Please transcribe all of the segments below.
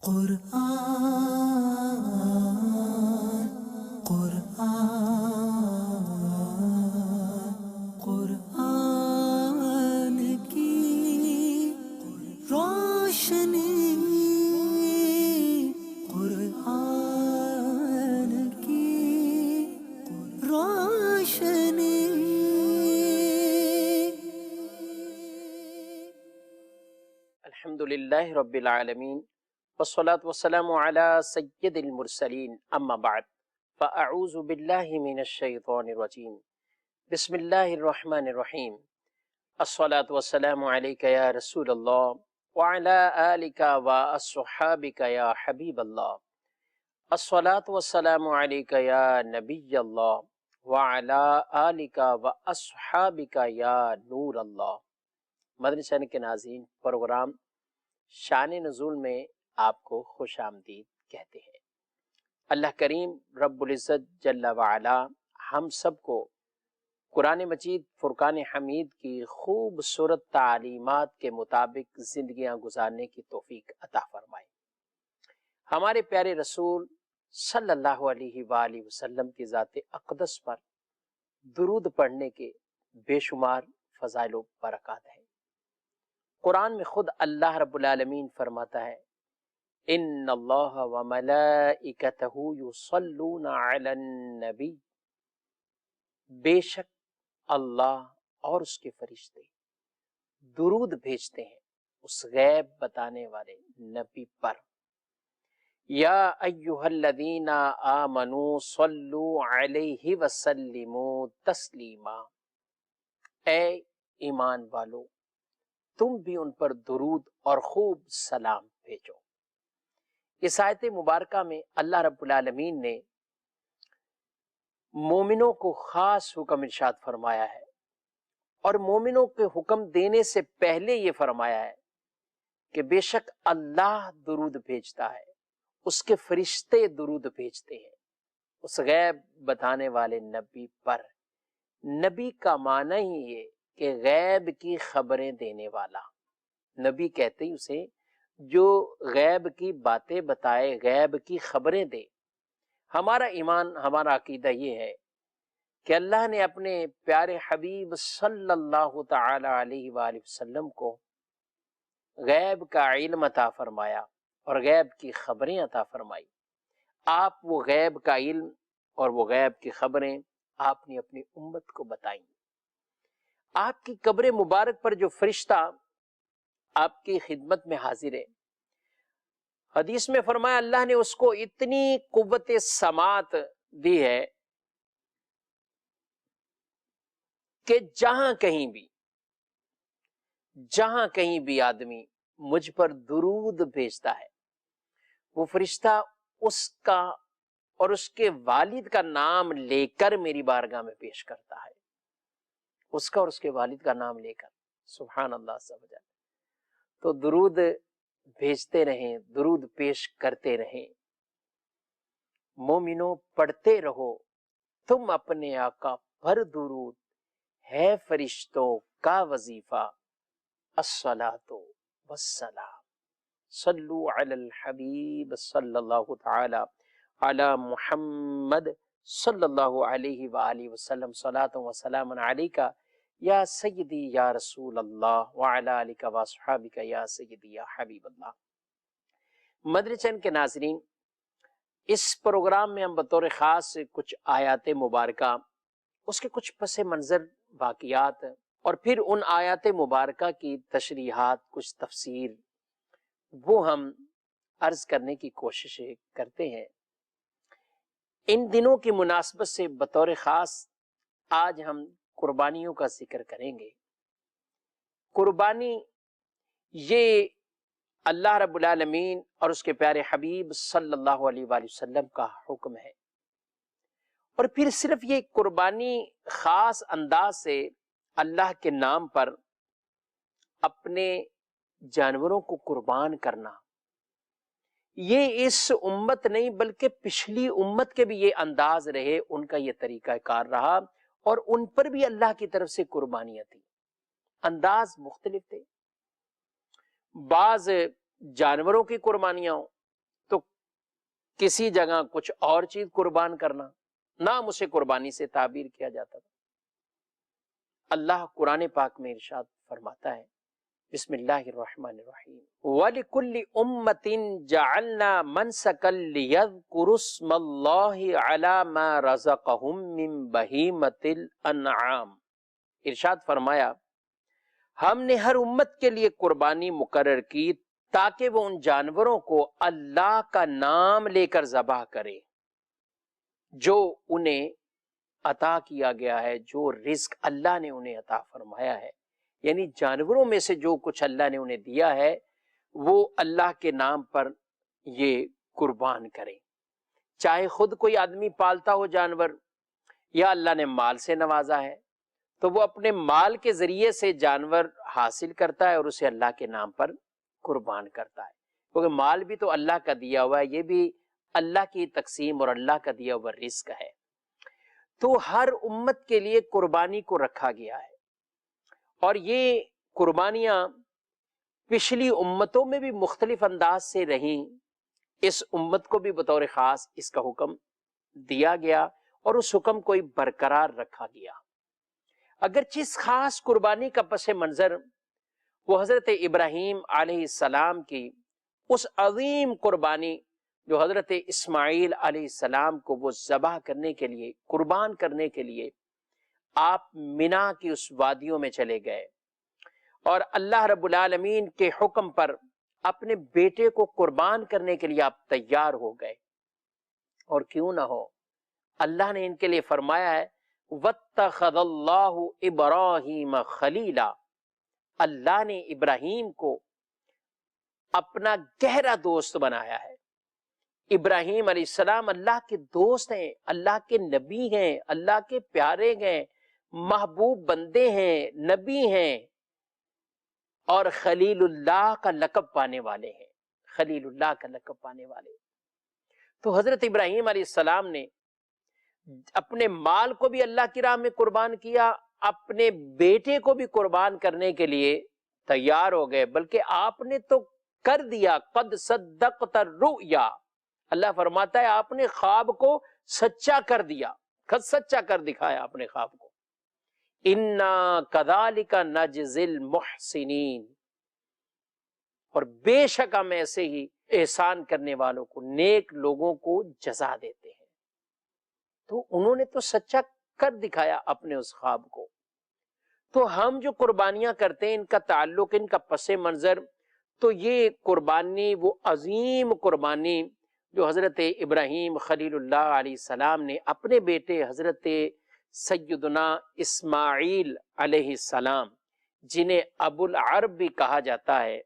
قرآن قرآن قرآن کی روشنی، قرآن کی روشنی۔ الحمدللہ رب العالمین والصلاة والسلام علی سید المرسلین، اما بعد فاعوذ باللہ من الشیطان الرجیم، بسم اللہ الرحمن الرحیم۔ الصلاة والسلام علیک یا رسول اللہ وعلی آلک واصحابک یا حبیب اللہ۔ الصلاة والسلام علیک یا نبی اللہ وعلی آلک واصحابک یا نور اللہ۔ مدنی چینل کے ناظرین، پروگرام شان نزول میں آپ کو خوش آمدید کہتے ہیں۔ اللہ کریم رب العزت جل وعلا ہم سب کو قرآن مجید فرقان حمید کی خوبصورت تعلیمات کے مطابق زندگیاں گزارنے کی توفیق عطا فرمائے۔ ہمارے پیارے رسول صلی اللہ علیہ وآلہ وسلم کی ذات اقدس پر درود پڑھنے کے بے شمار فضائل و برکات ہیں۔ قرآن میں خود اللہ رب العالمین فرماتا ہے، ان اللہ وملائکتہ یصلون علی النبی، بے شک اللہ اور اس کے فرشتے درود بھیجتے ہیں اس غیب بتانے والے نبی پر۔ یا ایہا الذین آمنوا صلوا علیہ وسلموا تسلیما، اے ایمان والو تم بھی ان پر درود اور خوب سلام بھیجو۔ اس آیت مبارکہ میں اللہ رب العالمین نے مومنوں کو خاص حکم ارشاد فرمایا ہے، اور مومنوں کے حکم دینے سے پہلے یہ فرمایا ہے کہ بے شک اللہ درود بھیجتا ہے، اس کے فرشتے درود بھیجتے ہیں اس غیب بتانے والے نبی پر۔ نبی کا معنی ہی یہ کہ غیب کی خبریں دینے والا، نبی کہتے ہی اسے جو غیب کی باتیں بتائے، غیب کی خبریں دے۔ ہمارا ایمان، ہمارا عقیدہ یہ ہے کہ اللہ نے اپنے پیارے حبیب صلی اللہ تعالی علیہ وآلہ وسلم کو غیب کا علم عطا فرمایا اور غیب کی خبریں عطا فرمائی۔ آپ وہ غیب کا علم اور وہ غیب کی خبریں آپ نے اپنی امت کو بتائیں۔ آپ کی قبر مبارک پر جو فرشتہ آپ کی خدمت میں حاضر ہے، حدیث میں فرمایا اللہ نے اس کو اتنی قوت سماعت دی ہے کہ جہاں کہیں بھی آدمی مجھ پر درود بھیجتا ہے، وہ فرشتہ اس کا اور اس کے والد کا نام لے کر میری بارگاہ میں پیش کرتا ہے، اس کا اور اس کے والد کا نام لے کر۔ سبحان اللہ سبحان۔ تو درود بھیجتے رہیں، درود پیش کرتے رہیں۔ مومنوں پڑھتے رہو تم اپنے آقا پر درود، ہے فرشتوں کا وظیفہ الصلاۃ والسلام۔ صلو علی الحبیب صلی اللہ تعالی علی محمد صلی اللہ علیہ وآلہ وسلم، صلاۃ و سلام علیکہ یا سیدی یا رسول اللہ وعلی آلک واصحابک یا سیدی یا حبیب اللہ۔ مدنی چینل کے ناظرین، اس پروگرام میں ہم بطور خاص کچھ آیات مبارکہ، اس کے کچھ پس منظر واقعات، اور پھر ان آیات مبارکہ کی تشریحات، کچھ تفسیر، وہ ہم عرض کرنے کی کوشش کرتے ہیں۔ ان دنوں کی مناسبت سے بطور خاص آج ہم قربانیوں کا ذکر کریں گے۔ قربانی یہ اللہ رب العالمین اور اس کے پیارے حبیب صلی اللہ علیہ وآلہ وسلم کا حکم ہے، اور پھر صرف یہ قربانی خاص انداز سے اللہ کے نام پر اپنے جانوروں کو قربان کرنا، یہ اس امت نہیں بلکہ پچھلی امت کے بھی یہ انداز رہے، ان کا یہ طریقہ کار رہا، اور ان پر بھی اللہ کی طرف سے قربانیاں تھیں، انداز مختلف تھے۔ بعض جانوروں کی قربانیاں ہوں، کسی جگہ کچھ اور چیز قربان کرنا، نام اسے قربانی سے تعبیر کیا جاتا تھا۔ اللہ قرآن پاک میں ارشاد فرماتا ہے، بسم اللہ الرحمن الرحیم، وَلِكُلِّ أُمَّةٍ جَعَلْنَا مَنْسَكًا لِيَذْكُرُوا اسْمَ اللَّهِ عَلَى مَا رَزَقَهُم مِّن بَهِيمَةِ الْأَنْعَامِ۔ ارشاد فرمایا، ہم نے ہر امت کے لیے قربانی مقرر کی تاکہ وہ ان جانوروں کو اللہ کا نام لے کر ذبح کرے جو انہیں عطا کیا گیا ہے، جو رزق اللہ نے انہیں عطا فرمایا ہے، یعنی جانوروں میں سے جو کچھ اللہ نے انہیں دیا ہے وہ اللہ کے نام پر یہ قربان کریں۔ چاہے خود کوئی آدمی پالتا ہو جانور، یا اللہ نے مال سے نوازا ہے تو وہ اپنے مال کے ذریعے سے جانور حاصل کرتا ہے اور اسے اللہ کے نام پر قربان کرتا ہے، کیونکہ مال بھی تو اللہ کا دیا ہوا ہے، یہ بھی اللہ کی تقسیم اور اللہ کا دیا ہوا رزق ہے۔ تو ہر امت کے لیے قربانی کو رکھا گیا ہے، اور یہ قربانیاں پچھلی امتوں میں بھی مختلف انداز سے رہیں، اس امت کو بھی بطور خاص اس کا حکم دیا گیا اور اس حکم کو برقرار رکھا گیا۔ اگرچہ اس خاص قربانی کا پس منظر وہ حضرت ابراہیم علیہ السلام کی اس عظیم قربانی جو حضرت اسماعیل علیہ السلام کو وہ ذبح کرنے کے لیے، قربان کرنے کے لیے آپ مینا کی اس وادیوں میں چلے گئے اور اللہ رب العالمین کے حکم پر اپنے بیٹے کو قربان کرنے کے لیے آپ تیار ہو گئے۔ اور کیوں نہ ہو، اللہ نے ان کے لیے فرمایا ہے وَاتَّخَذَ اللَّهُ إِبْرَاهِيمَ خَلِيلًا، اللہ نے ابراہیم کو اپنا گہرا دوست بنایا ہے۔ ابراہیم علیہ السلام اللہ کے دوست ہیں، اللہ کے نبی ہیں، اللہ کے پیارے ہیں، محبوب بندے ہیں، نبی ہیں، اور خلیل اللہ کا لقب پانے والے ہیں، خلیل اللہ کا لقب پانے والے۔ تو حضرت ابراہیم علیہ السلام نے اپنے مال کو بھی اللہ کی راہ میں قربان کیا، اپنے بیٹے کو بھی قربان کرنے کے لیے تیار ہو گئے، بلکہ آپ نے تو کر دیا، قد صدقت الرؤیا، اللہ فرماتا ہے آپ نے خواب کو سچا کر دیا، خود سچا کر دکھایا اپنے خواب کو۔ انا کذالک نجزی المحسنین، اور بے شک ہم ایسے ہی احسان کرنے والوں کو، نیک لوگوں کو جزا دیتے ہیں۔ تو انہوں نے تو سچا کر دکھایا اپنے اس خواب کو۔ تو ہم جو قربانیاں کرتے ہیں، ان کا تعلق، ان کا پس منظر، تو یہ قربانی وہ عظیم قربانی جو حضرت ابراہیم خلیل اللہ علیہ السلام نے اپنے بیٹے حضرت سیدنا اسماعیل علیہ السلام، جنہیں ابو العرب بھی کہا جاتا ہے،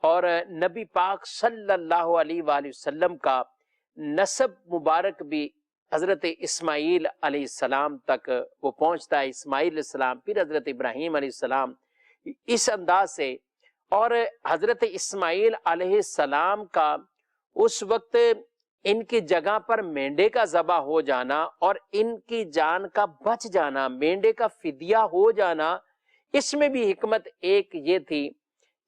اور نبی پاک صلی اللہ علیہ وآلہ وسلم کا نسب مبارک بھی حضرت اسماعیل علیہ السلام تک وہ پہنچتا ہے، اسماعیل علیہ السلام پھر حضرت ابراہیم علیہ السلام، اس انداز سے۔ اور حضرت اسماعیل علیہ السلام کا اس وقت ان کی جگہ پر مینڈے کا ذبح ہو جانا اور ان کی جان کا بچ جانا، مینڈے کا فدیہ ہو جانا، اس میں بھی حکمت ایک یہ تھی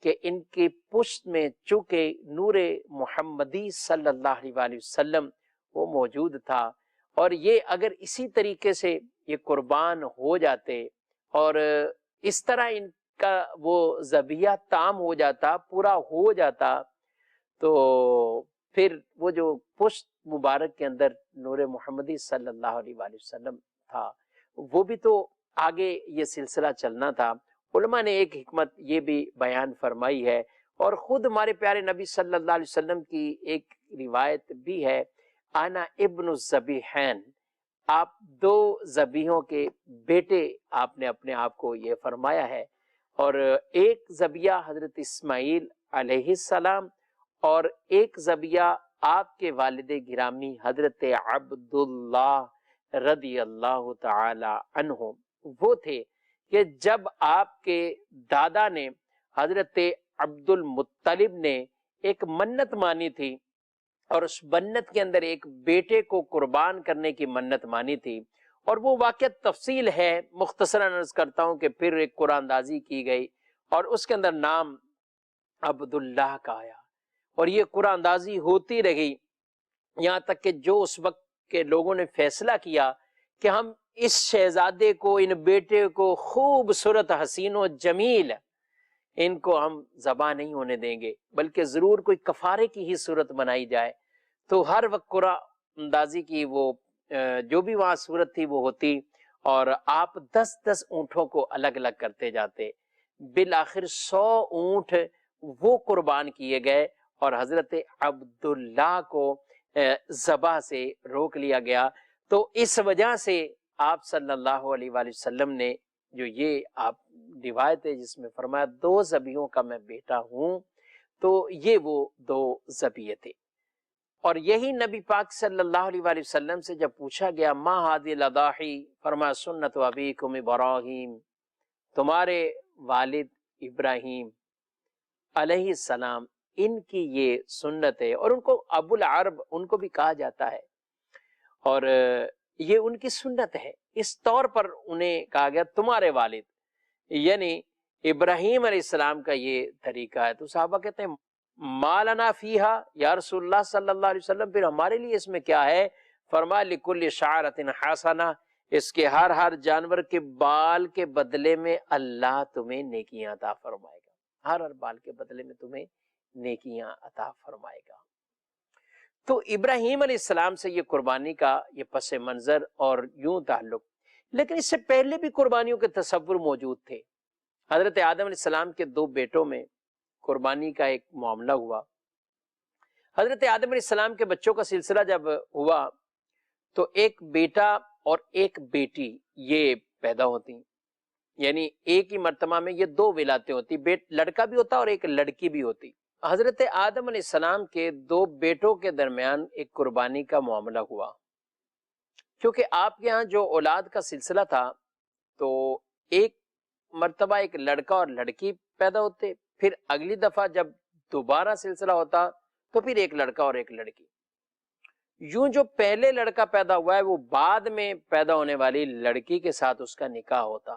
کہ ان کی پشت میں چونکہ نور محمدی صلی اللہ علیہ وآلہ وسلم وہ موجود تھا، اور یہ اگر اسی طریقے سے یہ قربان ہو جاتے اور اس طرح ان کا وہ ذبیحہ تام ہو جاتا، پورا ہو جاتا، تو پھر وہ جو پشت مبارک کے اندر نور محمدی صلی اللہ علیہ وآلہ وسلم تھا، وہ بھی تو آگے یہ سلسلہ چلنا تھا۔ علماء نے ایک حکمت یہ بھی بیان فرمائی ہے، اور خود ہمارے پیارے نبی صلی اللہ علیہ وسلم کی ایک روایت بھی ہے، انا ابن الذبیحین، آپ دو ذبیحوں کے بیٹے آپ نے اپنے آپ کو یہ فرمایا ہے، اور ایک ذبیحہ حضرت اسماعیل علیہ السلام اور ایک ذبیحہ آپ کے والد گرامی حضرت عبداللہ رضی اللہ تعالی عنہ وہ تھے کہ جب آپ کے دادا نے حضرت عبد المطلب نے ایک منت مانی تھی، اور اس منت کے اندر ایک بیٹے کو قربان کرنے کی منت مانی تھی، اور وہ واقعہ تفصیل ہے، مختصراً عرض کرتا ہوں کہ پھر ایک قرآن اندازی کی گئی اور اس کے اندر نام عبداللہ کا آیا، اور یہ قرآن اندازی ہوتی رہی، یہاں تک کہ جو اس وقت کے لوگوں نے فیصلہ کیا کہ ہم اس شہزادے کو، ان بیٹے کو، خوبصورت حسین و جمیل، ان کو ہم ذبح نہیں ہونے دیں گے، بلکہ ضرور کوئی کفارے کی ہی صورت بنائی جائے۔ تو ہر وقت قرآن اندازی کی وہ جو بھی وہاں صورت تھی وہ ہوتی، اور آپ 10 اونٹوں کو الگ الگ کرتے جاتے۔ بالآخر 100 اونٹ وہ قربان کیے گئے اور حضرت عبداللہ کو ذبح سے روک لیا گیا۔ تو اس وجہ سے آپ صلی اللہ علیہ وآلہ وسلم نے جو یہ آپ روایت ہے جس میں فرمایا 2 ذبیحوں کا میں بیٹا ہوں، تو یہ وہ 2 ذبیحے تھے۔ اور یہی نبی پاک صلی اللہ علیہ وآلہ وسلم سے جب پوچھا گیا ما ہذی الاضاحی، فرمایا سنت ابیکم ابراہیم، تمہارے والد ابراہیم علیہ السلام ان کی یہ سنت ہے، اور ان کو ابو العرب ان کو بھی کہا جاتا ہے، اور یہ ان کی سنت ہے۔ اس طور پر انہیں کہا گیا تمہارے والد یعنی ابراہیم علیہ السلام کا یہ طریقہ ہے۔ تو صحابہ کہتے ہیں ما لنا فیہا یا رسول اللہ صلی اللہ علیہ وسلم، پھر ہمارے لیے اس میں کیا ہے؟ فرمایا لکل شعرۃ حسنہ، اس کے ہر جانور کے بال کے بدلے میں اللہ تمہیں نیکیاں عطا فرمائے گا، ہر بال کے بدلے میں تمہیں نیکیاں عطا فرمائے گا۔ تو ابراہیم علیہ السلام سے یہ قربانی کا یہ پس منظر اور یوں تعلق، لیکن اس سے پہلے بھی قربانیوں کے تصور موجود تھے۔ حضرت آدم علیہ السلام کے 2 بیٹوں میں قربانی کا ایک معاملہ ہوا۔ حضرت آدم علیہ السلام کے بچوں کا سلسلہ جب ہوا تو ایک بیٹا اور ایک بیٹی یہ پیدا ہوتی، یعنی ایک ہی مرتبہ میں یہ 2 ولادتیں ہوتی، لڑکا بھی ہوتا اور ایک لڑکی بھی ہوتی۔ حضرت آدم علیہ السلام کے 2 بیٹوں کے درمیان ایک قربانی کا معاملہ ہوا، کیونکہ آپ کے ہاں جو اولاد کا سلسلہ تھا تو ایک مرتبہ ایک لڑکا اور لڑکی پیدا ہوتے، پھر اگلی دفعہ جب دوبارہ سلسلہ ہوتا تو پھر ایک لڑکا اور ایک لڑکی۔ یوں جو پہلے لڑکا پیدا ہوا ہے وہ بعد میں پیدا ہونے والی لڑکی کے ساتھ اس کا نکاح ہوتا،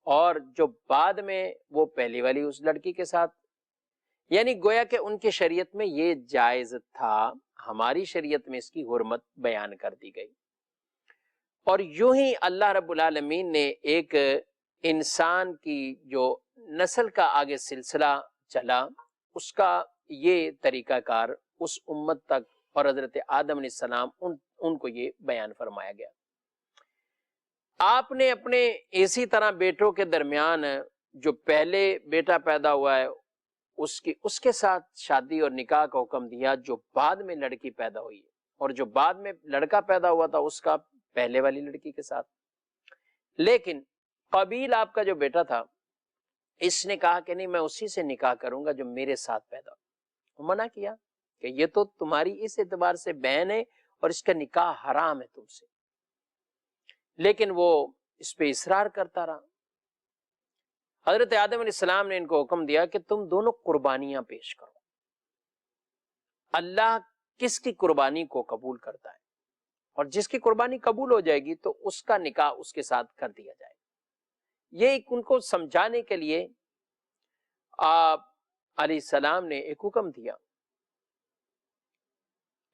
اور جو بعد میں وہ پہلی والی اس لڑکی کے ساتھ، یعنی گویا کہ ان کی شریعت میں یہ جائز تھا، ہماری شریعت میں اس کی حرمت بیان کر دی گئی۔ اور یوں ہی اللہ رب العالمین نے ایک انسان کی جو نسل کا آگے سلسلہ چلا اس کا یہ طریقہ کار اس امت تک اور حضرت آدم علیہ السلام ان کو یہ بیان فرمایا گیا۔ آپ نے اپنے اسی طرح بیٹوں کے درمیان جو پہلے بیٹا پیدا ہوا ہے اس کے ساتھ شادی اور نکاح کا حکم دیا، جو بعد میں لڑکی پیدا ہوئی ہے، اور جو بعد میں لڑکا پیدا ہوا تھا اس کا پہلے والی لڑکی کے ساتھ۔ لیکن قابیل آپ کا جو بیٹا تھا اس نے کہا کہ نہیں میں اسی سے نکاح کروں گا جو میرے ساتھ پیدا ہو، منع کیا کہ یہ تو تمہاری اس اعتبار سے بہن ہے اور اس کا نکاح حرام ہے تم سے، لیکن وہ اس پہ اصرار کرتا رہا۔ حضرت آدم علیہ السلام نے ان کو حکم دیا کہ تم دونوں قربانیاں پیش کرو، اللہ کس کی قربانی کو قبول کرتا ہے، اور جس کی قربانی قبول ہو جائے گی تو اس کا نکاح اس کے ساتھ کر دیا جائے گا۔ یہ ان کو سمجھانے کے لیے آپ علیہ السلام نے ایک حکم دیا۔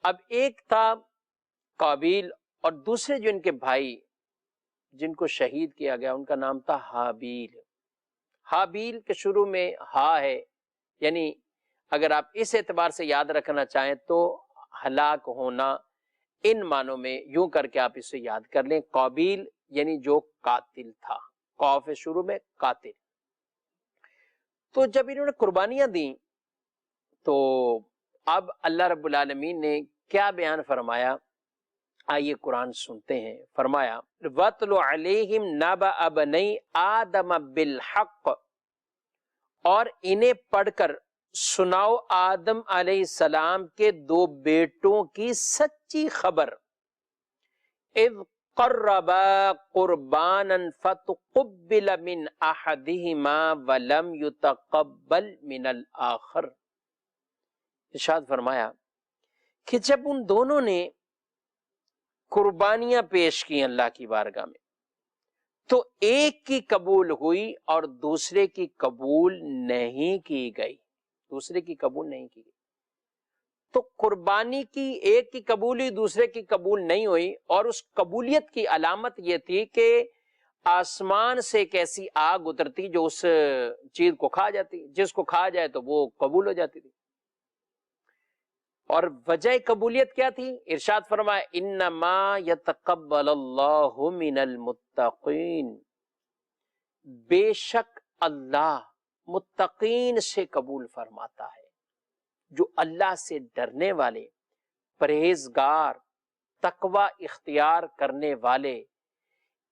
اب ایک تھا قابیل اور دوسرے جو ان کے بھائی جن کو شہید کیا گیا ان کا نام تھا حابیل۔ حابیل کے شروع میں ہا ہے، یعنی اگر آپ اس اعتبار سے یاد رکھنا چاہیں تو ہلاک ہونا، ان معنوں میں یوں کر کے آپ اسے یاد کر لیں، قابیل یعنی جو قاتل تھا، قاف شروع میں قاتل۔ تو جب انہوں نے قربانیاں دیں تو اب اللہ رب العالمین نے کیا بیان فرمایا، آئیے قرآن سنتے ہیں۔ فرمایا وَاتْلُ عَلَيْهِمْ نَبَأَ بَنِي آدَمَ بِالْحَقِّ، اور انہیں پڑھ کر سناؤ آدم علیہ السلام کے 2 بیٹوں کی سچی خبر۔ اذ قربا قربانا فتقبل من احدهما ولم يتقبل من الاخر۔ ارشاد فرمایا کہ جب ان دونوں نے قربانیاں پیش کی اللہ کی بارگاہ میں تو ایک کی قبول ہوئی اور دوسرے کی قبول نہیں کی گئی، دوسرے کی قبول نہیں کی گئی۔ تو قربانی کی ایک کی قبولی دوسرے کی قبول نہیں ہوئی، اور اس قبولیت کی علامت یہ تھی کہ آسمان سے ایک ایسی آگ اترتی جو اس چیز کو کھا جاتی، جس کو کھا جائے تو وہ قبول ہو جاتی تھی۔ اور وجہ قبولیت کیا تھی؟ ارشاد فرمایا انما یتقبل اللہ من المتقین، بے شک اللہ متقین سے قبول فرماتا ہے، جو اللہ سے ڈرنے والے، پرہیزگار، تقوی اختیار کرنے والے،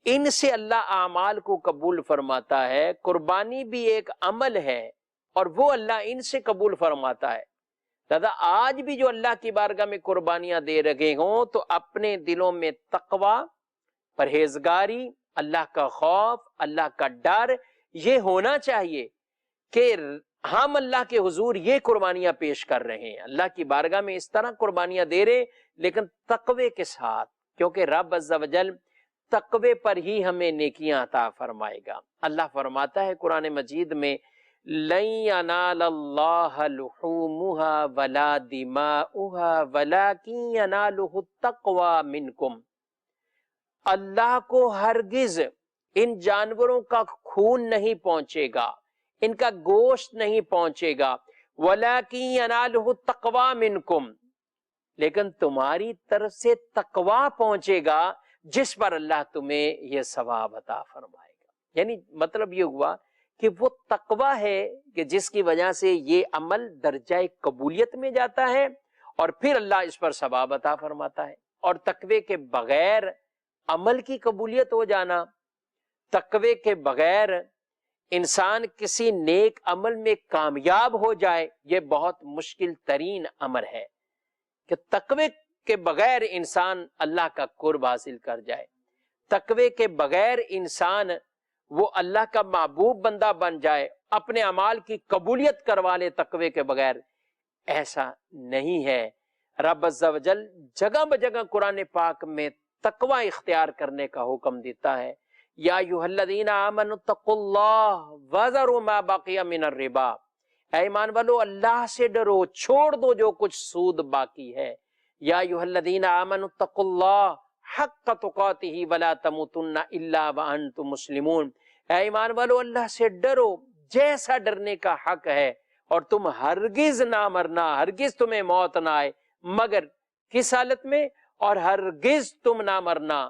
ان سے اللہ اعمال کو قبول فرماتا ہے۔ قربانی بھی ایک عمل ہے اور وہ اللہ ان سے قبول فرماتا ہے۔ لہذا آج بھی جو اللہ کی بارگاہ میں قربانیاں دے رہے ہوں تو اپنے دلوں میں تقوی، پرہیزگاری، اللہ کا خوف، اللہ کا ڈر یہ ہونا چاہیے کہ ہم اللہ کے حضور یہ قربانیاں پیش کر رہے ہیں، اللہ کی بارگاہ میں اس طرح قربانیاں دے رہے لیکن تقوی کے ساتھ، کیونکہ رب عز و جل تقوی پر ہی ہمیں نیکیاں عطا فرمائے گا۔ اللہ فرماتا ہے قرآن مجید میں لن ینال اللہ لحومها ولا دماؤها ولکن ینالہ التقوی منکم، اللہ کو ہرگز ان جانوروں کا خون نہیں پہنچے گا، ان کا گوشت نہیں پہنچے گا، وَلَٰكِن يَنَالُهُ التَّقْوَىٰ مِنْكُمْ، لیکن تمہاری طرف سے تقوی پہنچے گا جس پر اللہ تمہیں یہ ثواب عطا فرمائے گا۔ یعنی مطلب یہ ہوا کہ وہ تقوی ہے کہ جس کی وجہ سے یہ عمل درجہ قبولیت میں جاتا ہے اور پھر اللہ اس پر ثواب عطا فرماتا ہے۔ اور تقوی کے بغیر عمل کی قبولیت ہو جانا، تقوی کے بغیر انسان کسی نیک عمل میں کامیاب ہو جائے، یہ بہت مشکل ترین امر ہے کہ تقوی کے بغیر انسان اللہ کا قرب حاصل کر جائے، تقوی کے بغیر انسان وہ اللہ کا محبوب بندہ بن جائے، اپنے اعمال کی قبولیت کروا لے تقوی کے بغیر، ایسا نہیں ہے۔ رب عز و جل جگہ بجگہ قرآن پاک میں تقوی اختیار کرنے کا حکم دیتا ہے۔ یا ایھا الذین آمنوا اتقوا اللہ وذروا ما بقی من الربا، اے ایمان والو اللہ سے ڈرو، چھوڑ دو جو کچھ سود باقی ہے۔ یا ایھا الذین آمنوا اتقوا اللہ حق تقاتہ ولا تموتن الا وانتم مسلمون، اے ایمان والو اللہ سے ڈرو جیسا ڈرنے کا حق ہے، اور تم ہرگز نہ مرنا، ہرگز تمہیں موت نہ آئے مگر کس حالت میں؟ اور ہرگز تم نہ مرنا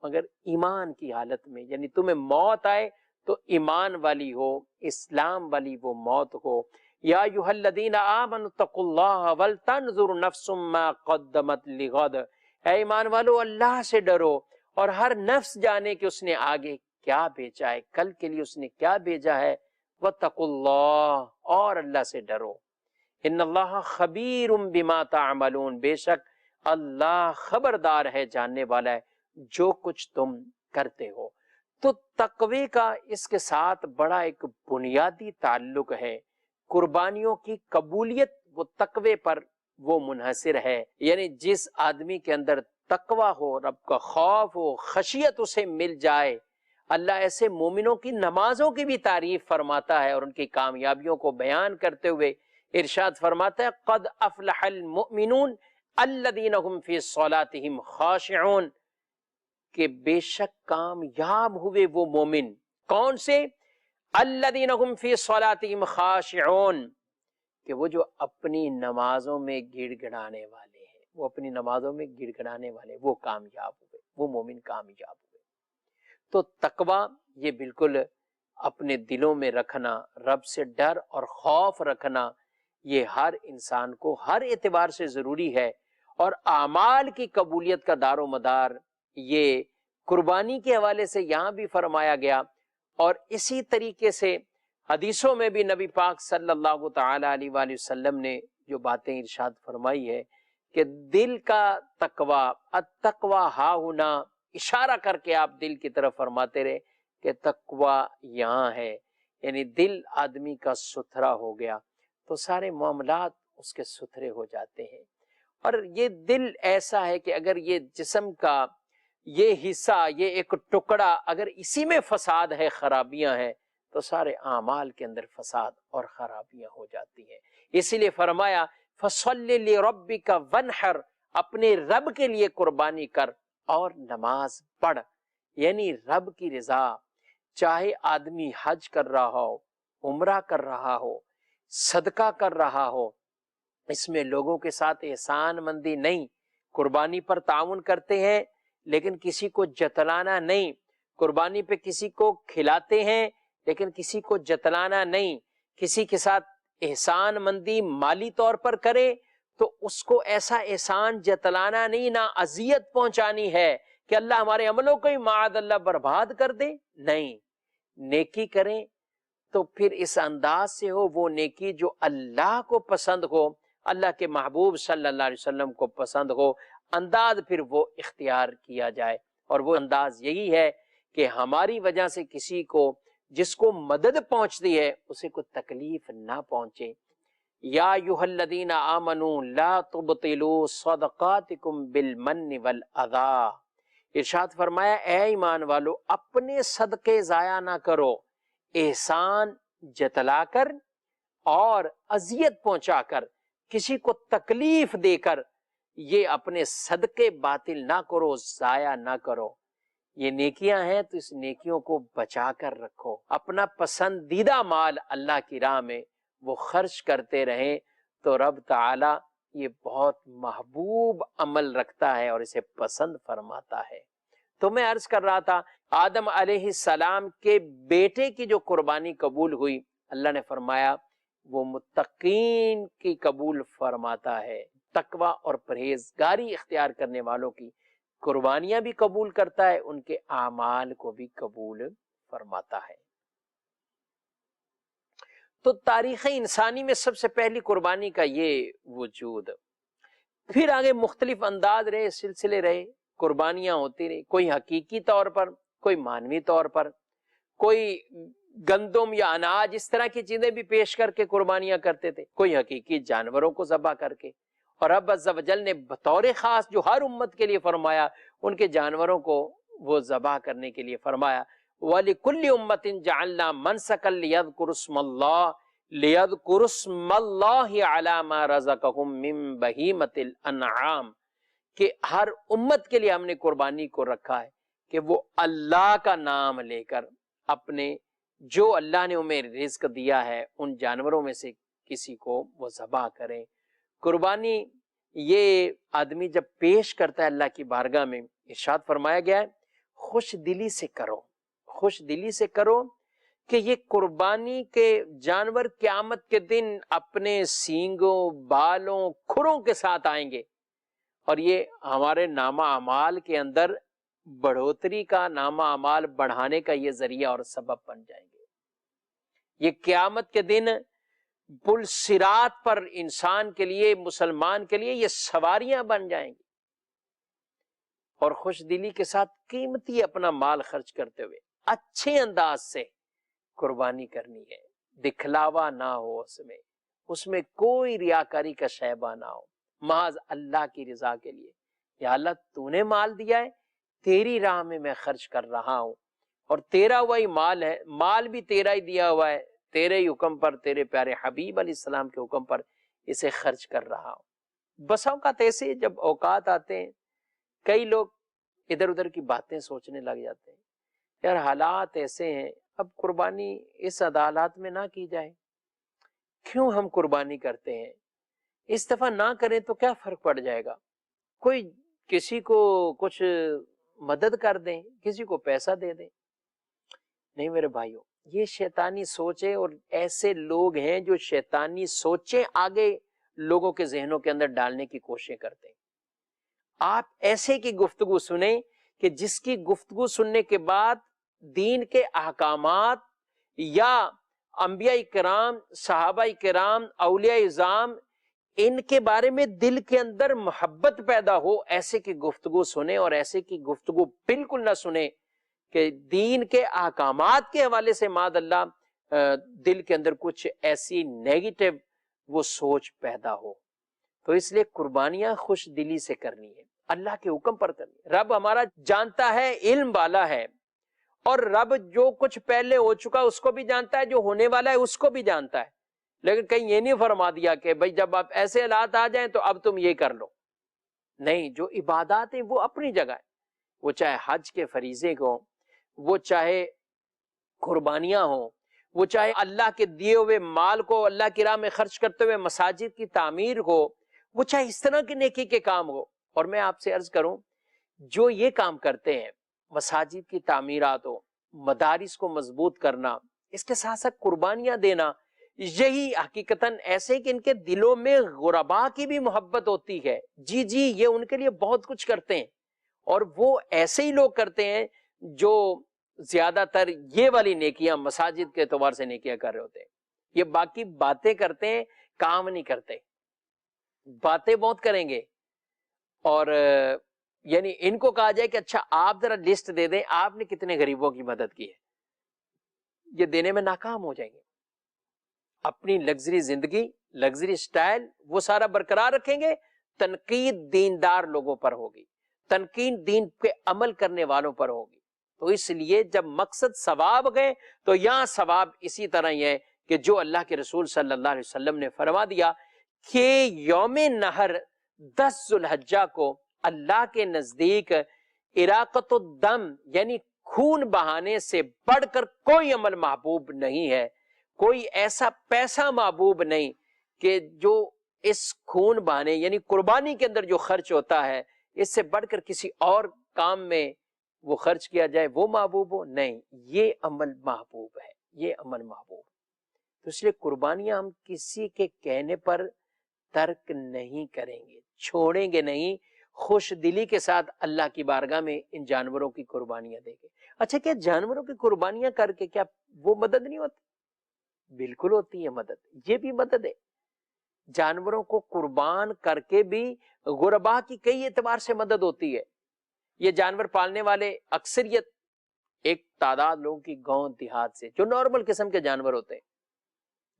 مگر ایمان کی حالت میں، یعنی تمہیں موت آئے تو ایمان والی ہو، اسلام والی وہ موت ہو۔ یا ایھا الذین آمنوا اتقوا اللہ ولتنظر نفس ما قدمت لغد، اے ایمان والو اللہ سے ڈرو اور ہر نفس جانے کہ اس نے آگے کیا بھیجا ہے، کل کے لیے اس نے کیا بھیجا ہے۔ واتقوا اللہ، اور اللہ سے ڈرو۔ ان اللہ خبیر بما تعملون، بے شک اللہ خبردار ہے، جاننے والا ہے جو کچھ تم کرتے ہو۔ تو تقوی کا اس کے ساتھ بڑا ایک بنیادی تعلق ہے۔ قربانیوں کی قبولیت وہ تقوی پر وہ منحصر ہے، یعنی جس آدمی کے اندر تقوی ہو، رب کا خوف ہو، خشیت اسے مل جائے، اللہ ایسے مومنوں کی نمازوں کی بھی تعریف فرماتا ہے اور ان کی کامیابیوں کو بیان کرتے ہوئے ارشاد فرماتا ہے قد افلح المؤمنون الذین هم فی صلاتهم خاشعون، کہ بے شک کامیاب ہوئے وہ مومن، کون سے؟ الذین هم فی صلاتهم خاشعون، کہ وہ جو اپنی نمازوں میں گڑ گڑانے والے ہیں، وہ اپنی نمازوں میں گڑ گڑانے والے، وہ کامیاب ہوئے، وہ مومن کامیاب ہوئے۔ تو تقوی یہ بالکل اپنے دلوں میں رکھنا، رب سے ڈر اور خوف رکھنا، یہ ہر انسان کو ہر اعتبار سے ضروری ہے۔ اور اعمال کی قبولیت کا دار و مدار یہ قربانی کے حوالے سے یہاں بھی فرمایا گیا، اور اسی طریقے سے حدیثوں میں بھی نبی پاک صلی اللہ تعالی علیہ وآلہ وسلم نے جو باتیں ارشاد فرمائی ہے کہ دل کا تقوی، التقوی ہا ہنا، اشارہ کر کے آپ دل کی طرف فرماتے رہے کہ تقوی یہاں ہے، یعنی دل آدمی کا ستھرا ہو گیا تو سارے معاملات اس کے ستھرے ہو جاتے ہیں۔ اور یہ دل ایسا ہے کہ اگر یہ جسم کا یہ حصہ، یہ ایک ٹکڑا اگر اسی میں فساد ہے، خرابیاں ہیں، تو سارے اعمال کے اندر فساد اور خرابیاں ہو جاتی ہیں۔ اسی لیے فرمایا فَصَلِّ لِرَبِّكَ وَانْحَرْ، اپنے رب کے لیے قربانی کر اور نماز پڑھ۔ یعنی رب کی رضا، چاہے آدمی حج کر رہا ہو، عمرہ کر رہا ہو، صدقہ کر رہا ہو، اس میں لوگوں کے ساتھ احسان مندی نہیں، قربانی پر تعاون کرتے ہیں لیکن کسی کو جتلانا نہیں، قربانی پہ کسی کو کھلاتے ہیں لیکن کسی کو جتلانا نہیں، کسی کے ساتھ احسان مندی مالی طور پر کرے تو اس کو ایسا احسان جتلانا نہیں، نہ اذیت پہنچانی ہے کہ اللہ ہمارے عملوں کو ہی معاذ اللہ برباد کر دے، نہیں، نیکی کریں تو پھر اس انداز سے ہو، وہ نیکی جو اللہ کو پسند ہو، اللہ کے محبوب صلی اللہ علیہ وسلم کو پسند ہو، انداز پھر وہ اختیار کیا جائے، اور وہ انداز یہی ہے کہ ہماری وجہ سے کسی کو، جس کو مدد پہنچتی ہے، اسے کوئی تکلیف نہ پہنچے۔ یا ایھا الذین آمنوا لا تبطلوا صدقاتکم بالمن والاذی، ارشاد فرمایا اے ایمان والو، اپنے صدقے ضائع نہ کرو، احسان جتلا کر اور اذیت پہنچا کر، کسی کو تکلیف دے کر، یہ اپنے صدقے باطل نہ کرو، ضائع نہ کرو۔ یہ نیکیاں ہیں تو اس نیکیوں کو بچا کر رکھو، اپنا پسندیدہ مال اللہ کی راہ میں وہ خرچ کرتے رہیں تو رب تعالی یہ بہت محبوب عمل رکھتا ہے اور اسے پسند فرماتا ہے۔ تو میں عرض کر رہا تھا، آدم علیہ السلام کے بیٹے کی جو قربانی قبول ہوئی، اللہ نے فرمایا وہ متقین کی قبول فرماتا ہے، تقوی اور پرہیزگاری اختیار کرنے والوں کی قربانیاں بھی قبول کرتا ہے، ان کے اعمال کو بھی قبول فرماتا ہے۔ تو تاریخ انسانی میں سب سے پہلی قربانی کا یہ وجود، پھر آگے مختلف انداز رہے، سلسلے رہے، قربانیاں ہوتی رہی، کوئی حقیقی طور پر، کوئی معنوی طور پر، کوئی گندم یا اناج اس طرح کی چیزیں بھی پیش کر کے قربانیاں کرتے تھے، کوئی حقیقی جانوروں کو ذبح کر کے، اور رب عز و جل نے بطور خاص جو ہر امت کے لیے فرمایا، ان کے جانوروں کو وہ ذبح کرنے کے لیے فرمایا۔ وَلِكُلِّ أُمَّةٍ جَعَلْنَا مَنْسَكًا لِيَذْكُرُوا اسْمَ اللَّهِ عَلَى مَا رَزَقَهُم مِّن بَهِيمَةِ الْأَنْعَامِ، کہ ہر امت کے لیے ہم نے قربانی کو رکھا ہے کہ وہ اللہ کا نام لے کر اپنے جو اللہ نے انہیں رزق دیا ہے ان جانوروں میں سے کسی کو وہ ذبح کریں۔ قربانی یہ آدمی جب پیش کرتا ہے اللہ کی بارگاہ میں، ارشاد فرمایا گیا ہے خوش دلی سے کرو، خوش دلی سے کرو، کہ یہ قربانی کے جانور قیامت کے دن اپنے سینگوں، بالوں، کھروں کے ساتھ آئیں گے، اور یہ ہمارے نامہ اعمال کے اندر بڑھوتری کا، نامہ اعمال بڑھانے کا یہ ذریعہ اور سبب بن جائیں گے۔ یہ قیامت کے دن پل صراط پر انسان کے لیے، مسلمان کے لیے یہ سواریاں بن جائیں گی، اور خوش دلی کے ساتھ قیمتی اپنا مال خرچ کرتے ہوئے اچھے انداز سے قربانی کرنی ہے، دکھلاوا نہ ہو اس میں کوئی ریاکاری کا شائبہ نہ ہو، محض اللہ کی رضا کے لیے، یا اللہ تو نے مال دیا ہے، تیری راہ میں میں خرچ کر رہا ہوں، اور تیرا وہی مال ہے، مال بھی تیرا ہی دیا ہوا ہے، تیرے ہی حکم پر، تیرے پیارے حبیب علیہ السلام کے حکم پر اسے خرچ کر رہا ہوں۔ بس اوقات ایسے جب اوقات آتے ہیں کئی لوگ ادھر ادھر کی باتیں سوچنے لگ جاتے ہیں، یار حالات ایسے ہیں، اب قربانی اس عدالت میں نہ کی جائے، کیوں ہم قربانی کرتے ہیں، اس دفعہ نہ کریں تو کیا فرق پڑ جائے گا، کوئی کسی کو کچھ مدد کر دیں، کسی کو پیسہ دے دیں۔ نہیں میرے بھائیوں، یہ شیطانی سوچیں، اور ایسے لوگ ہیں جو شیطانی سوچیں آگے لوگوں کے ذہنوں کے اندر ڈالنے کی کوشش کرتے ہیں۔ آپ ایسے کی گفتگو سنیں کہ جس کی گفتگو سننے کے بعد دین کے احکامات یا انبیاء کرام، صحابہ کرام، اولیاء اعظام، ان کے بارے میں دل کے اندر محبت پیدا ہو، ایسے کی گفتگو سنیں، اور ایسے کی گفتگو بالکل نہ سنیں کہ دین کے احکامات کے حوالے سے معاذ اللہ دل کے اندر کچھ ایسی نیگیٹو وہ سوچ پیدا ہو۔ تو اس لیے قربانیاں خوش دلی سے کرنی ہے، اللہ کے حکم پر کرنی ہے۔ رب ہمارا جانتا ہے، علم والا ہے، اور رب جو کچھ پہلے ہو چکا اس کو بھی جانتا ہے، جو ہونے والا ہے اس کو بھی جانتا ہے، لیکن کہیں یہ نہیں فرما دیا کہ بھائی جب آپ ایسے حالات آ جائیں تو اب تم یہ کر لو. نہیں، جو عبادات ہیں وہ اپنی جگہ ہے، وہ چاہے حج کے فریضے کو، وہ چاہے قربانیاں ہوں، وہ چاہے اللہ کے دیے ہوئے مال کو اللہ کی راہ میں خرچ کرتے ہوئے مساجد کی تعمیر ہو، وہ چاہے اس طرح کی نیکی کے کام ہو. اور میں آپ سے عرض کروں، جو یہ کام کرتے ہیں، مساجد کی تعمیرات ہو، مدارس کو مضبوط کرنا، اس کے ساتھ ساتھ قربانیاں دینا، یہی حقیقتاً ایسے کہ ان کے دلوں میں غربا کی بھی محبت ہوتی ہے. جی جی، یہ ان کے لیے بہت کچھ کرتے ہیں. اور وہ ایسے ہی لوگ کرتے ہیں جو زیادہ تر یہ والی نیکیاں مساجد کے اعتبار سے نیکیاں کر رہے ہوتے ہیں. یہ باقی باتیں کرتے ہیں، کام نہیں کرتے. باتیں بہت کریں گے، اور یعنی ان کو کہا جائے کہ اچھا آپ ذرا لسٹ دے دیں آپ نے کتنے غریبوں کی مدد کی ہے، یہ دینے میں ناکام ہو جائیں گے. اپنی لگژری زندگی، لگژری سٹائل وہ سارا برقرار رکھیں گے. تنقید دیندار لوگوں پر ہوگی، تنقید دین پہ عمل کرنے والوں پر ہوگی. تو اس لیے جب مقصد ثواب گئے تو یہاں ثواب اسی طرح ہی ہے کہ جو اللہ کے رسول صلی اللہ علیہ وسلم نے فرما دیا کہ یوم نہر 10 ذوالحجہ کو اللہ کے نزدیک اراقۃ الدم یعنی خون بہانے سے بڑھ کر کوئی عمل محبوب نہیں ہے. کوئی ایسا پیسہ محبوب نہیں کہ جو اس خون بہانے یعنی قربانی کے اندر جو خرچ ہوتا ہے اس سے بڑھ کر کسی اور کام میں وہ خرچ کیا جائے وہ محبوب ہو. نہیں، یہ عمل محبوب ہے، یہ عمل محبوب. تو اس لیے قربانیاں ہم کسی کے کہنے پر ترک نہیں کریں گے، چھوڑیں گے نہیں. خوش دلی کے ساتھ اللہ کی بارگاہ میں ان جانوروں کی قربانیاں دیں گے. اچھا، کیا جانوروں کی قربانیاں کر کے کیا وہ مدد نہیں ہوتی؟ بالکل ہوتی ہے مدد، یہ بھی مدد ہے. جانوروں کو قربان کر کے بھی غربا کی کئی اعتبار سے مدد ہوتی ہے. یہ جانور پالنے والے اکثریت ایک تعداد لوگوں کی گاؤں دیہات سے جو نارمل قسم کے جانور ہوتے ہیں،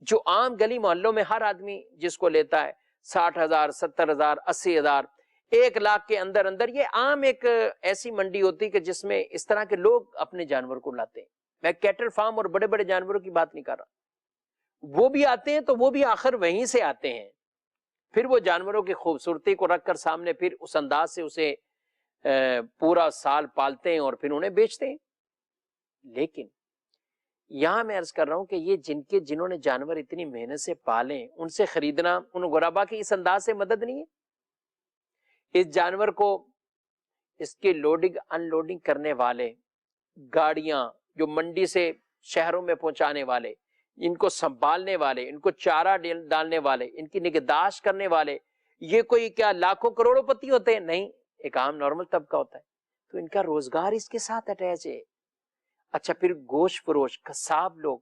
جو عام گلی محلوں میں ہر آدمی جس کو لیتا ہے 60,000 70,000 80,000 1 لاکھ کے اندر اندر، یہ عام ایک ایسی منڈی ہوتی ہے کہ جس میں اس طرح کے لوگ اپنے جانور کو لاتے ہیں. میں کیٹل فارم اور بڑے بڑے جانوروں کی بات نہیں کر رہا، وہ بھی آتے ہیں تو وہ بھی آخر وہیں سے آتے ہیں. پھر وہ جانوروں کی خوبصورتی کو رکھ کر سامنے پھر اس انداز سے اسے پورا سال پالتے ہیں اور پھر انہیں بیچتے ہیں. لیکن یہاں میں عرض کر رہا ہوں کہ یہ جنہوں نے جانور اتنی محنت سے پالے ان سے خریدنا ان غربا کی اس انداز سے مدد نہیں ہے. اس جانور کو اس کی لوڈنگ ان لوڈنگ کرنے والے، گاڑیاں جو منڈی سے شہروں میں پہنچانے والے، ان کو سنبھالنے والے، ان کو چارہ ڈالنے والے، ان کی نگہداشت کرنے والے، یہ کوئی کیا لاکھوں کروڑوں پتی ہوتے ہیں؟ نہیں، ایک عام نارمل طبقہ ہوتا ہے. تو ان کا روزگار اس کے ساتھ اٹیچ ہے. اچھا، پھر گوشت فروش قصاب لوگ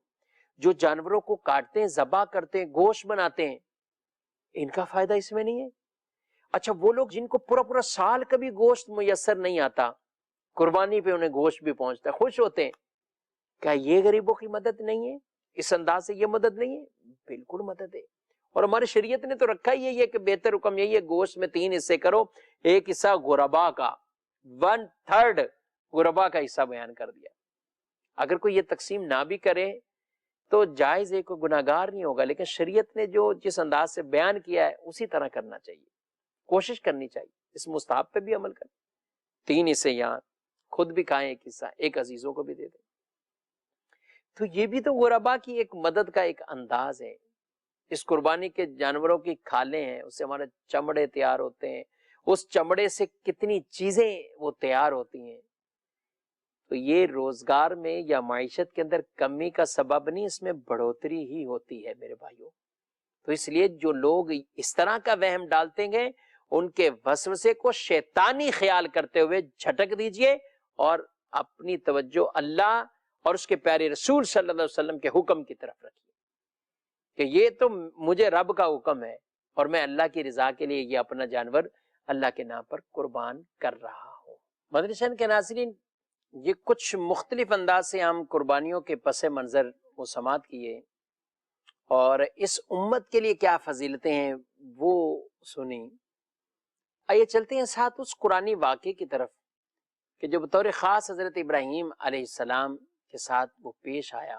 جو جانوروں کو کاٹتے ہیں، ذبح کرتے ہیں، گوشت بناتے ہیں، ان کا فائدہ اس میں نہیں ہے. اچھا، وہ لوگ جن کو پورا پورا سال کبھی گوشت میسر نہیں آتا، قربانی پہ انہیں گوشت بھی پہنچتا ہے، خوش ہوتے ہیں. کیا یہ غریبوں کی مدد نہیں ہے؟ اس انداز سے یہ مدد نہیں ہے؟ بالکل مدد ہے. اور ہماری شریعت نے تو رکھا ہی ہے کہ بہتر حکم یہی ہے گوشت میں 3 حصے کرو، ایک حصہ غربا کا، 1/3 غربا کا حصہ بیان کر دیا. اگر کوئی یہ تقسیم نہ بھی کرے تو جائز ہے، کوئی گناہگار نہیں ہوگا. لیکن شریعت نے جو جس انداز سے بیان کیا ہے اسی طرح کرنا چاہیے، کوشش کرنی چاہیے اس مستحب پہ بھی عمل کریں. 3 حصے یہاں خود بھی کھائیں، ایک حصہ ایک عزیزوں کو بھی دے دیں. تو یہ بھی تو غربا کی ایک مدد کا ایک انداز ہے. اس قربانی کے جانوروں کی کھالیں ہیں، اس سے ہمارے چمڑے تیار ہوتے ہیں، اس چمڑے سے کتنی چیزیں وہ تیار ہوتی ہیں. تو یہ روزگار میں یا معیشت کے اندر کمی کا سبب نہیں، اس میں بڑھوتری ہی ہوتی ہے میرے بھائیوں. تو اس لیے جو لوگ اس طرح کا وہم ڈالتے گے ان کے وسوسے کو شیطانی خیال کرتے ہوئے جھٹک دیجئے اور اپنی توجہ اللہ اور اس کے پیارے رسول صلی اللہ علیہ وسلم کے حکم کی طرف رکھیے کہ یہ تو مجھے رب کا حکم ہے اور میں اللہ کی رضا کے لیے یہ اپنا جانور اللہ کے نام پر قربان کر رہا ہوں. مدرسین کے ناظرین، یہ کچھ مختلف انداز سے ہم قربانیوں کے پس منظر وہ سماعت کیے اور اس امت کے لیے کیا فضیلتیں ہیں وہ سنی. آئیے چلتے ہیں ساتھ اس قرآنی واقعے کی طرف کہ جو بطور خاص حضرت ابراہیم علیہ السلام کے ساتھ وہ پیش آیا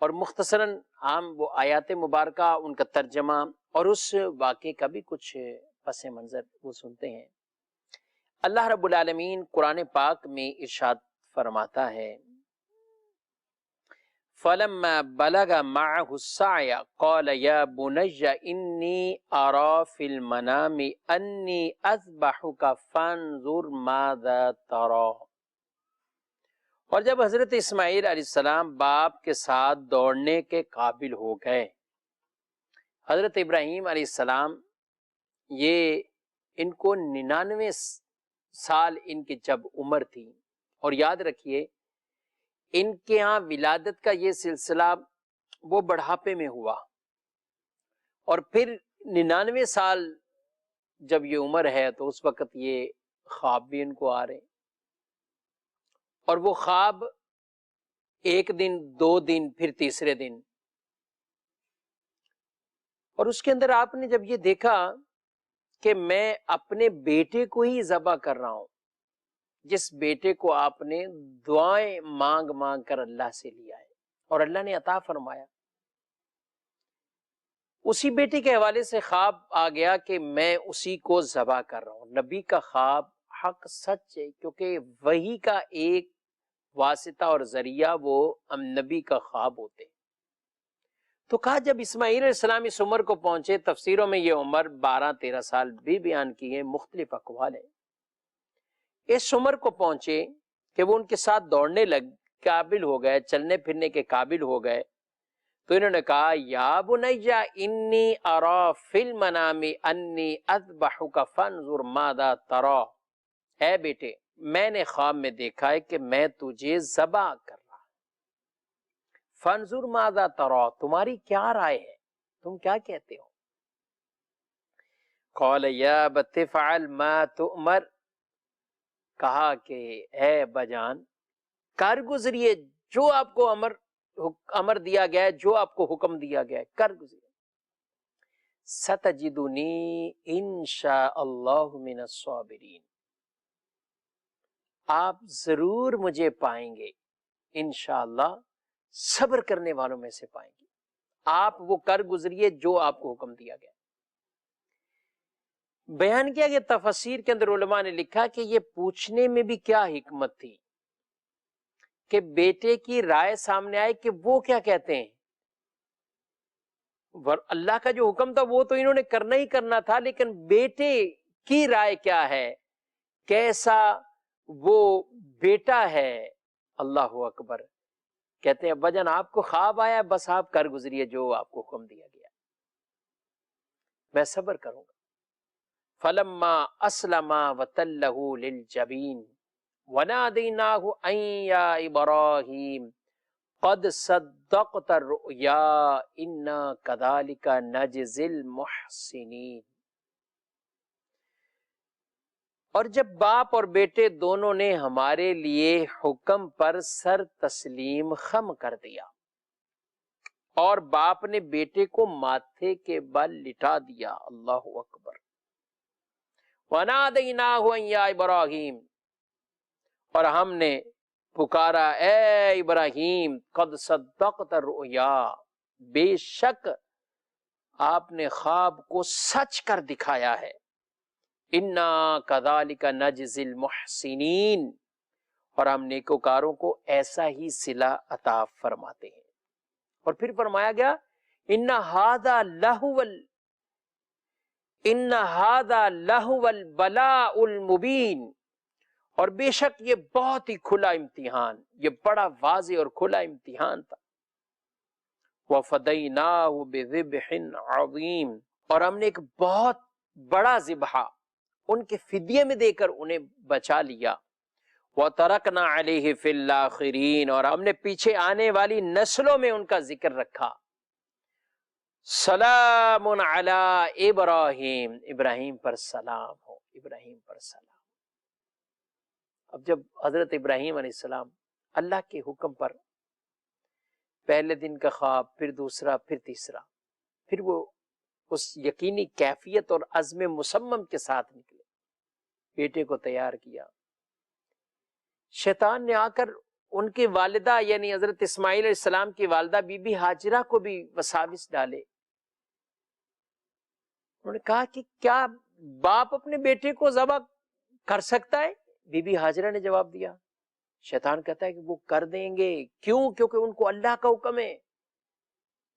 اور مختصراً ہم وہ آیات مبارکہ، ان کا ترجمہ اور اس واقعے کا بھی کچھ پس منظر وہ سنتے ہیں۔ اللہ رب العالمین قرآن پاک میں ارشاد فرماتا ہے، فَلَمَّا بَلَغَ مَعَهُ السَّعْيَ قَالَ يَا بُنَيَّ إِنِّي أَرَىٰ فِي الْمَنَامِ أَنِّي أَذْبَحُكَ فَانظُرْ مَاذَا تَرَىٰ۔ اور جب حضرت اسماعیل علیہ السلام باپ کے ساتھ دوڑنے کے قابل ہو گئے، حضرت ابراہیم علیہ السلام یہ ان کو 99 سال ان کی جب عمر تھی، اور یاد رکھیے ان کے ہاں ولادت کا یہ سلسلہ وہ بڑھاپے میں ہوا، اور پھر 99 سال جب یہ عمر ہے تو اس وقت یہ خواب بھی ان کو آ رہے، اور وہ خواب ایک دن، 2 دن، پھر تیسرے دن، اور اس کے اندر آپ نے جب یہ دیکھا کہ میں اپنے بیٹے کو ہی ذبح کر رہا ہوں، جس بیٹے کو آپ نے دعائیں مانگ مانگ کر اللہ سے لیا ہے اور اللہ نے عطا فرمایا، اسی بیٹے کے حوالے سے خواب آ گیا کہ میں اسی کو ذبح کر رہا ہوں۔ نبی کا خواب حق سچ ہے، کیونکہ وحی کا ایک واسطہ اور ذریعہ وہ نبی کا خواب ہوتے۔ تو کہا جب اسماعیل علیہ السلام اس عمر کو پہنچے، تفسیروں میں یہ عمر 12-13 سال بھی بیان کی ہے، مختلف اقوال ہیں، اس عمر کو پہنچے کہ وہ ان کے ساتھ دوڑنے قابل ہو گئے، چلنے پھرنے کے قابل ہو گئے، تو انہوں نے کہا یا بنی انی اریٰ فی المنام انی اذبحک فانظر ماذا تری، اے بیٹے میں نے خواب میں دیکھا ہے کہ میں تجھے ذبح کر رہا ہوں، فانظر ماذا تری، تمہاری کیا رائے ہے، تم کیا کہتے ہو؟ قال یا ابت افعل ما تؤمر، کہا کہ اے بجان کر گزریے جو آپ کو امر دیا گیا ہے، جو آپ کو حکم دیا گیا ہے کر گزریے، ستجدنی انشاء اللہ من الصابرین، آپ ضرور مجھے پائیں گے انشاءاللہ صبر کرنے والوں میں سے پائیں گے، آپ وہ کر گزریے جو آپ کو حکم دیا گیا۔ بیان کیا کہ تفسیر کے اندر علماء نے لکھا کہ یہ پوچھنے میں بھی کیا حکمت تھی کہ بیٹے کی رائے سامنے آئے کہ وہ کیا کہتے ہیں، اللہ کا جو حکم تھا وہ تو انہوں نے کرنا ہی کرنا تھا، لیکن بیٹے کی رائے کیا ہے، کیسا وہ بیٹا ہے۔ اللہ اکبر، کہتے ہیں ابا جان آپ کو خواب آیا، بس آپ کر گزریے جو آپ کو حکم دیا گیا، میں صبر کروں گا۔ فلما اسلم وتلہ للجبین ونادیناہ ان یا ابراہیم قد صدقت الرؤیا انا کذالک نجزی المحسنین۔ اور جب باپ اور بیٹے دونوں نے ہمارے لیے حکم پر سر تسلیم خم کر دیا، اور باپ نے بیٹے کو ماتھے کے بل لٹا دیا، اللہ اکبر، وَنَادَيْنَاهُ أَن يَا إِبْرَاهِيمُ، اور ہم نے پکارا اے ابراہیم، قد صدقت الرؤیا، بے شک آپ نے خواب کو سچ کر دکھایا ہے، انا کذالک نجزی المحسنین، اور ہم نیکوکاروں کو ایسا ہی صلہ عطا فرماتے ہیں۔ اور پھر فرمایا گیا ان ھذا لہو البلاء المبین، اور بے شک یہ بہت ہی کھلا امتحان، یہ بڑا واضح اور کھلا امتحان تھا۔ وَفَدَيْنَاهُ بِذِبْحٍ عَظِيمٍ، اور ہم نے ایک بہت بڑا ذبح ان کے فدیے میں دے کر انہیں بچا لیا۔ وَتَرَكْنَا عَلَيْهِ فِي الْآخِرِينَ، اور ہم نے پیچھے آنے والی نسلوں میں ان کا ذکر رکھا۔ سلام علی ابراہیم، ابراہیم پر سلام ہو، ابراہیم پر سلام۔ اب جب حضرت ابراہیم علیہ السلام اللہ کے حکم پر پہلے دن کا خواب، پھر دوسرا، پھر تیسرا، پھر وہ اس یقینی کیفیت اور عزم مصمم کے ساتھ نکلے، بیٹے کو تیار کیا، شیطان نے آ کر ان کی والدہ یعنی حضرت اسماعیل علیہ السلام کی والدہ بی بی ہاجرہ کو بھی وساوس ڈالے. انہوں نے کہا کہ کیا باپ اپنے بیٹے کو ذبح کر سکتا ہے؟ بی بی ہاجرہ نے جواب دیا. شیطان کہتا ہے کہ وہ کر دیں گے. کیوں؟ کیونکہ ان کو اللہ کا حکم ہے.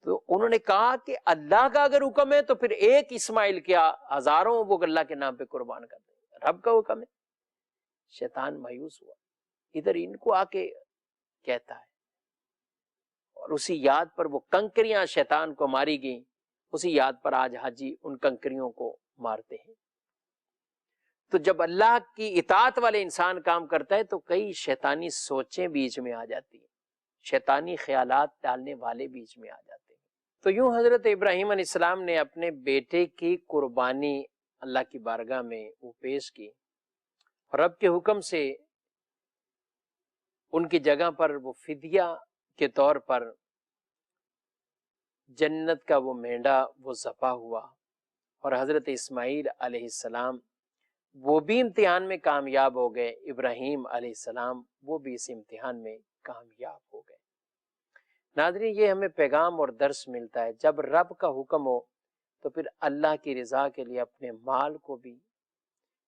تو انہوں نے کہا کہ اللہ کا اگر حکم ہے تو پھر ایک اسماعیل کیا ہزاروں وہ اللہ کے نام پہ قربان کر دیں. رب کا حکم ہے. شیطان مایوس ہوا. ادھر ان کو آ کے کہتا ہے اور اسی یاد پر وہ کنکریاں شیطان کو ماری گئیں. اسی یاد پر آج حاجی ان کنکریوں کو مارتے ہیں. تو جب اللہ کی اطاعت والے انسان کام کرتا ہے تو کئی شیطانی سوچیں بیچ میں آ جاتی ہیں, شیطانی خیالات ڈالنے والے بیچ میں آ جاتے ہیں. تو یوں حضرت ابراہیم علیہ السلام نے اپنے بیٹے کی قربانی اللہ کی بارگاہ میں وہ پیش کی, اور رب کے حکم سے ان کی جگہ پر وہ فدیہ کے طور پر جنت کا وہ مینڈا وہ ذبح ہوا. اور حضرت اسماعیل علیہ السلام وہ بھی امتحان میں کامیاب ہو گئے. ابراہیم علیہ السلام وہ بھی اس امتحان میں کامیاب ہو گئے. ناظرین, یہ ہمیں پیغام اور درس ملتا ہے, جب رب کا حکم ہو تو پھر اللہ کی رضا کے لیے اپنے مال کو بھی,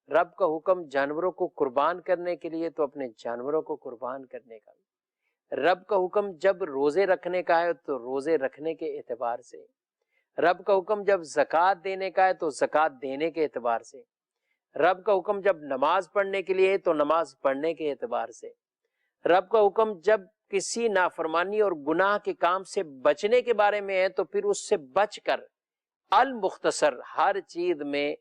رب کا حکم جانوروں کو قربان کرنے کے لیے تو اپنے جانوروں کو قربان کرنے کا بھی, رب کا حکم جب روزے رکھنے کا ہے تو روزے رکھنے کے اعتبار سے, رب کا حکم جب زکوٰۃ دینے کا ہے تو زکوٰۃ دینے کے اعتبار سے, رب کا حکم جب نماز پڑھنے کے لیے ہے تو نماز پڑھنے کے اعتبار سے, رب کا حکم جب کسی نافرمانی اور گناہ کے کام سے بچنے کے بارے میں ہے تو پھر اس سے بچ کر المختصر ہر چیز میں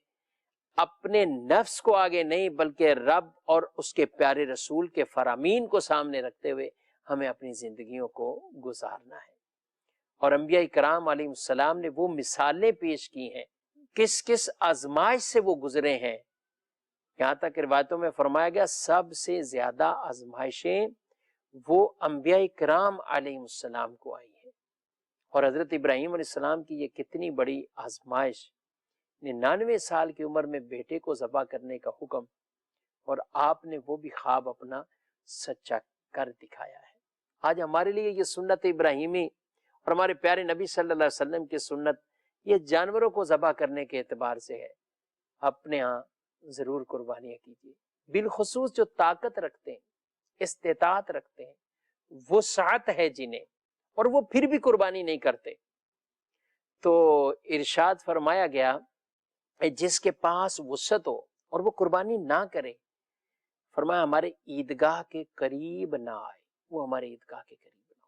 اپنے نفس کو آگے نہیں بلکہ رب اور اس کے پیارے رسول کے فرامین کو سامنے رکھتے ہوئے ہمیں اپنی زندگیوں کو گزارنا ہے. اور انبیاء کرام علیہ السلام نے وہ مثالیں پیش کی ہیں, کس کس آزمائش سے وہ گزرے ہیں. یہاں تک روایتوں میں فرمایا گیا سب سے زیادہ آزمائشیں وہ انبیاء کرام علیہ السلام کو آئی ہیں. اور حضرت ابراہیم علیہ السلام کی یہ کتنی بڑی آزمائش, 99 سال کی عمر میں بیٹے کو ذبح کرنے کا حکم, اور آپ نے وہ بھی خواب اپنا سچا کر دکھایا ہے. آج ہمارے لیے یہ سنت ابراہیمی اور ہمارے پیارے نبی صلی اللہ علیہ وسلم کی سنت یہ جانوروں کو ذبح کرنے کے اعتبار سے ہے. اپنے ہاں ضرور قربانیاں کیجیے, بالخصوص جو طاقت رکھتے ہیں, استطاعت رکھتے ہیں, وسعت ہے جنہیں, اور وہ پھر بھی قربانی نہیں کرتے. تو ارشاد فرمایا گیا جس کے پاس وسعت ہو اور وہ قربانی نہ کرے, فرمایا ہمارے عیدگاہ کے قریب نہ آئے, وہ ہمارے عیدگاہ کے قریب نہ ہو.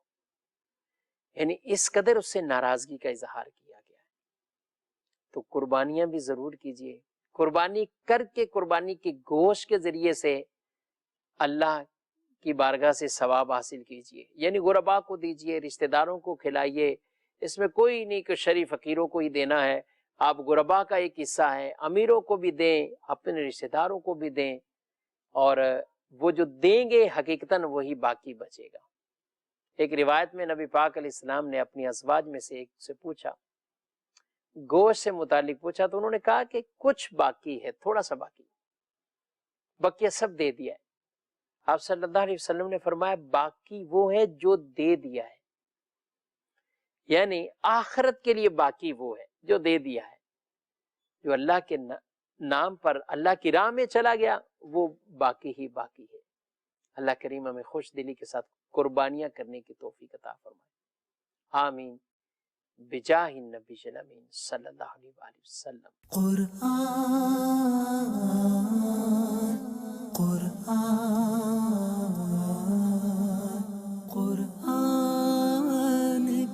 یعنی اس قدر اس سے ناراضگی کا اظہار کیا گیا ہے. تو قربانیاں بھی ضرور کیجیے, قربانی کر کے قربانی کے گوشت کے ذریعے سے اللہ کی بارگاہ سے ثواب حاصل کیجیے. یعنی غربا کو دیجیے, رشتہ داروں کو کھلائیے, اس میں کوئی نہیں کہ شریف فقیروں کو ہی دینا ہے. آپ غربا کا ایک حصہ ہے, امیروں کو بھی دیں, اپنے رشتہ داروں کو بھی دیں, اور وہ جو دیں گے حقیقتاً وہی باقی بچے گا. ایک روایت میں نبی پاک علیہ السلام نے اپنی ازواج میں سے ایک سے پوچھا, گوشت سے متعلق پوچھا, تو انہوں نے کہا کہ کچھ باقی ہے, تھوڑا سا باقی, بقیہ سب دے دیا ہے. آپ صلی اللہ علیہ وسلم نے فرمایا باقی وہ ہے جو دے دیا ہے, یعنی آخرت کے لیے باقی وہ ہے جو دے دیا ہے. جو اللہ کے نام پر اللہ کی راہ میں چلا گیا وہ باقی ہی باقی ہے. اللہ کریم ہمیں خوش دلی کے ساتھ قربانیاں کرنے کی توفیق عطا فرمائے. آمین بجاہ النبی الامین صلی اللہ علیہ وآلہ وسلم. قرآن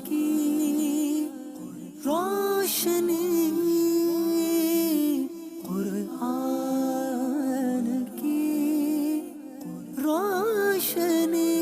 کی روشنی, قرآن کی روشنی.